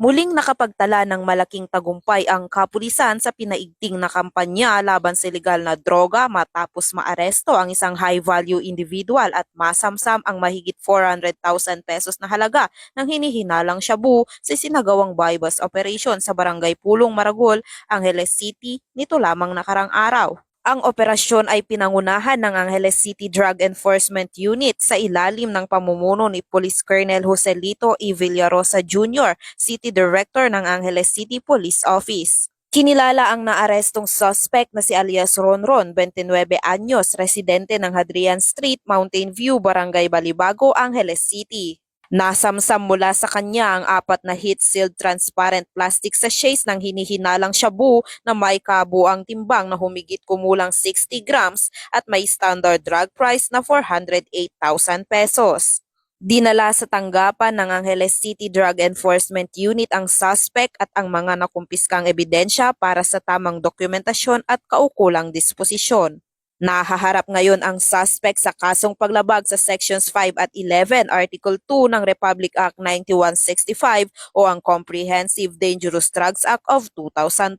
Muling nakapagtala ng malaking tagumpay ang kapulisan sa pinaigting na kampanya laban sa ilegal na droga matapos maaresto ang isang high-value individual at masamsam ang mahigit 400,000 pesos na halaga ng hinihinalang shabu sa sinagawang buy-bust operation sa Barangay Pulong, Maragol, Angeles City nito lamang nakarang araw. Ang operasyon ay pinangunahan ng Angeles City Drug Enforcement Unit sa ilalim ng pamumuno ni Police Colonel Joselito E. Villarosa Jr., City Director ng Angeles City Police Office. Kinilala ang naarestong suspect na si alias Ronron, 29 anyos, residente ng Hadrian Street, Mountain View, Barangay Balibago, Angeles City. Nasamsam mula sa kanya ang 4 na heat-sealed transparent plastic sachets ng hinihinalang shabu na may kabuang timbang na humigit kumulang 60 grams at may standard drug price na 408,000 pesos. Dinala sa tanggapan ng Angeles City Drug Enforcement Unit ang suspect at ang mga nakumpiskang ebidensya para sa tamang dokumentasyon at kaukulang disposisyon. Nahaharap ngayon ang suspect sa kasong paglabag sa Sections 5 at 11, Article 2 ng Republic Act 9165 o ang Comprehensive Dangerous Drugs Act of 2002.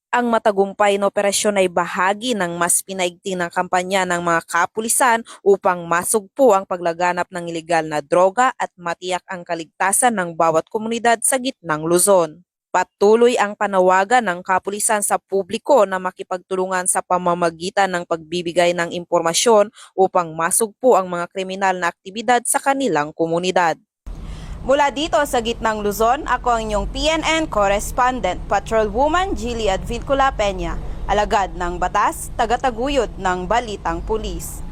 Ang matagumpay na operasyon ay bahagi ng mas pinaigting ng kampanya ng mga kapulisan upang masugpo ang paglaganap ng ilegal na droga at matiyak ang kaligtasan ng bawat komunidad sa gitnang Luzon. Patuloy ang panawagan ng kapulisan sa publiko na makipagtulungan sa pamamagitan ng pagbibigay ng impormasyon upang masugpo ang mga kriminal na aktibidad sa kanilang komunidad. Mula dito sa gitnang Luzon, ako ang inyong PNN correspondent, Patrolwoman Jilly Advincula Peña, alagad ng batas, tagataguyod ng Balitang Pulis.